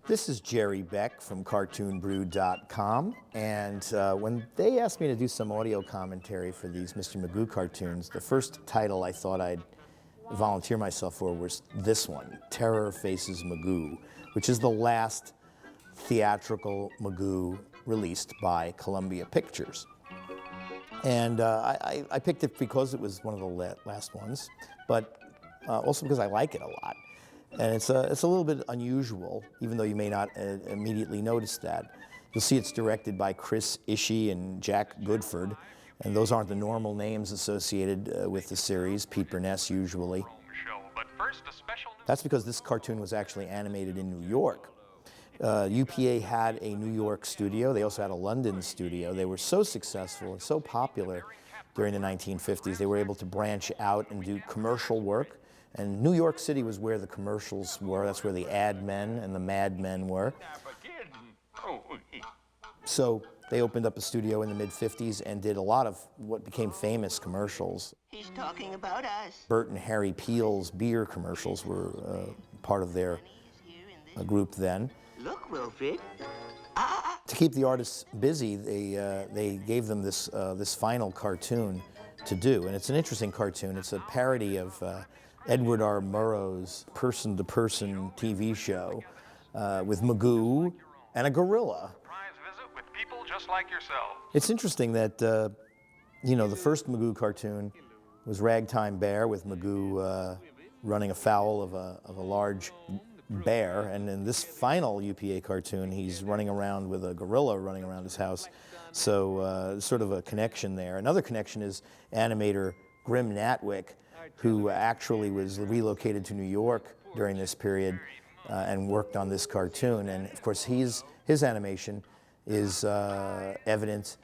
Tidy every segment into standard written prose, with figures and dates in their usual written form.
This is Jerry Beck from CartoonBrew.com, and when they asked me to do some audio commentary for these Mr. Magoo cartoons, the first title I thought I'd volunteer myself for was this one, Terror Faces Magoo, which is the last theatrical Magoo released by Columbia Pictures. And I picked it because it was one of the last ones, but also because I like it a lot. And it's a little bit unusual, even though you may not immediately notice that. You'll see it's directed by Chris Ishii and Jack Goodford, and those aren't the normal names associated with the series, Pete Burness usually. That's because this cartoon was actually animated in New York. UPA had a New York studio. They also had a London studio. They were so successful and so popular during the 1950s, they were able to branch out and do commercial work. And New York City was where the commercials were. That's where the ad men and the mad men were. So they opened up a studio in the mid-50s and did a lot of what became famous commercials. He's talking about us. Bert and Harry Peel's beer commercials were part of their group then. Look, Wilfred. To keep the artists busy, they gave them this final cartoon to do. And it's an interesting cartoon. It's a parody of Edward R. Murrow's person-to-person TV show with Magoo and a gorilla. With people just like yourself. It's interesting that, you know, the first Magoo cartoon was Ragtime Bear with Magoo running afoul of a large bear, and in this final UPA cartoon, he's running around with a gorilla running around his house. So sort of a connection there. Another connection is animator Grim Natwick, who actually was relocated to New York during this period and worked on this cartoon. And of course, his animation is evident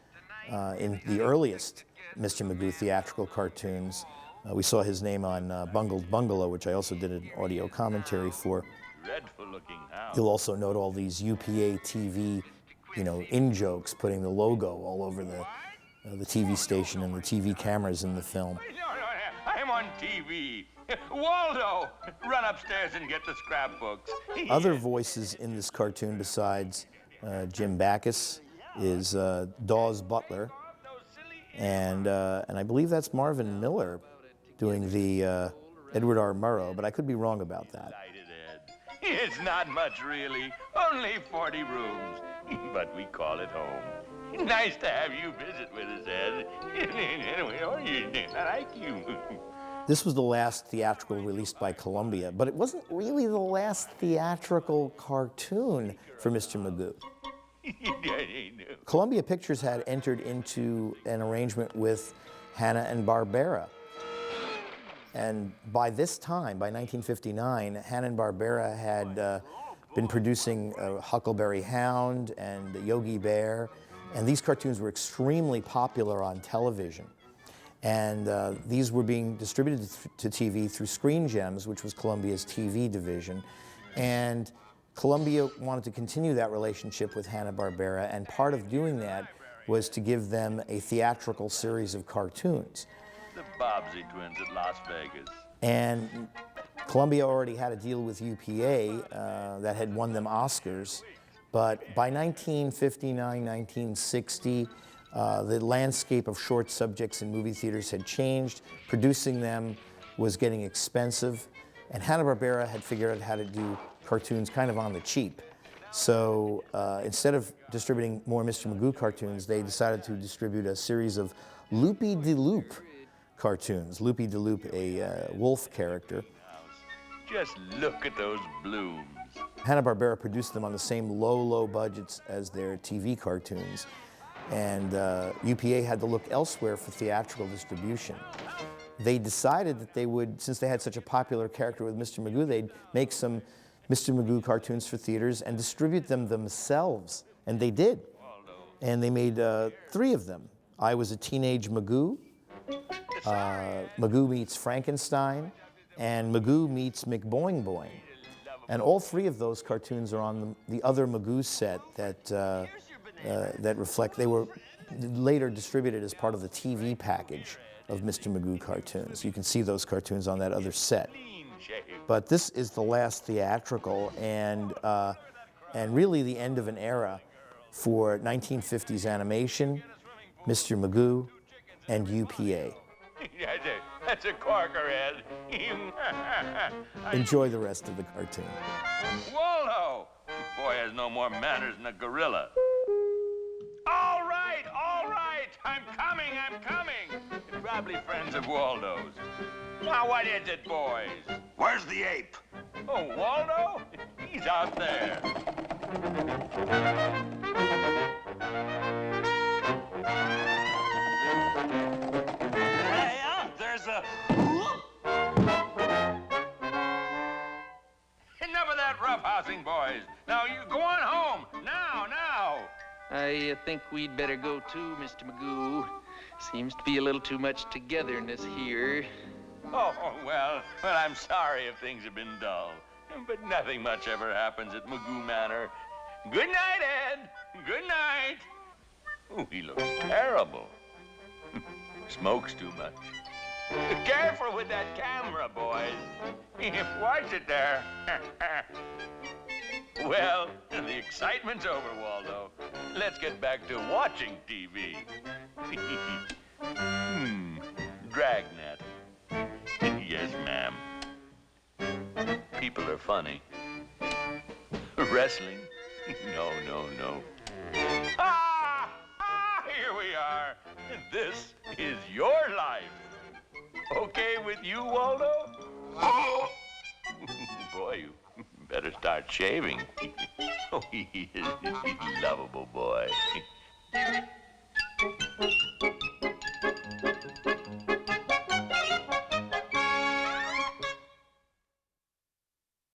in the earliest Mr. Magoo theatrical cartoons. We saw his name on Bungled Bungalow, which I also did an audio commentary for. You'll also note all these UPA TV, you know, in-jokes, putting the logo all over the TV station and the TV cameras in the film. I'm on TV. Waldo, run upstairs and get the scrapbooks. Other voices in this cartoon besides Jim Backus is Dawes Butler, and I believe that's Marvin Miller doing the Edward R. Murrow, but I could be wrong about that. It's not much, really. Only 40 rooms. But we call it home. Nice to have you visit with us, Ed. Anyway, I like you. This was the last theatrical released by Columbia, but it wasn't really the last theatrical cartoon for Mr. Magoo. Columbia Pictures had entered into an arrangement with Hanna-Barbera. And by this time, by 1959, Hanna-Barbera had been producing Huckleberry Hound and Yogi Bear, and these cartoons were extremely popular on television. And these were being distributed to TV through Screen Gems, which was Columbia's TV division. And Columbia wanted to continue that relationship with Hanna-Barbera, and part of doing that was to give them a theatrical series of cartoons. The Bobbsey twins at Las Vegas. And Columbia already had a deal with UPA that had won them Oscars. But by 1959, 1960, the landscape of short subjects in movie theaters had changed. Producing them was getting expensive. And Hanna-Barbera had figured out how to do cartoons kind of on the cheap. So instead of distributing more Mr. Magoo cartoons, they decided to distribute a series of Loopy-de-Loop cartoons. Loopy-de-Loop, a wolf character. Just look at those blooms. Hanna-Barbera produced them on the same low budgets as their TV cartoons. And UPA had to look elsewhere for theatrical distribution. They decided that they would, since they had such a popular character with Mr. Magoo, they'd make some Mr. Magoo cartoons for theaters and distribute them themselves. And they did. And they made 3 of them. I Was a Teenage Magoo, Magoo Meets Frankenstein, and Magoo Meets McBoing Boing. And all 3 of those cartoons are on the other Magoo set that reflect, they were later distributed as part of the TV package of Mr. Magoo cartoons. You can see those cartoons on that other set. But this is the last theatrical, and and really the end of an era for 1950s animation, Mr. Magoo, and UPA. That's a corker, Ed. Enjoy the rest of the cartoon. Waldo! Boy has no more manners than a gorilla. All right, all right. I'm coming. You're probably friends of Waldo's. Now, what is it, boys? Where's the ape? Oh, Waldo? He's out there. Hey, there's a... Enough of that roughhousing, boys. Now, you go on home. Now. I think we'd better go too, Mr. Magoo. Seems to be a little too much togetherness here. Oh, well, I'm sorry if things have been dull. But nothing much ever happens at Magoo Manor. Good night, Ed. Good night. Oh, he looks terrible. Smokes too much. Careful with that camera, boys. Watch it there. Well, the excitement's over, Waldo. Let's get back to watching TV. Dragnet. Yes, ma'am. People are funny. Wrestling? No. Here we are. This is your life. Okay with you, Waldo? Boy, you better start shaving. Oh, he is a lovable boy.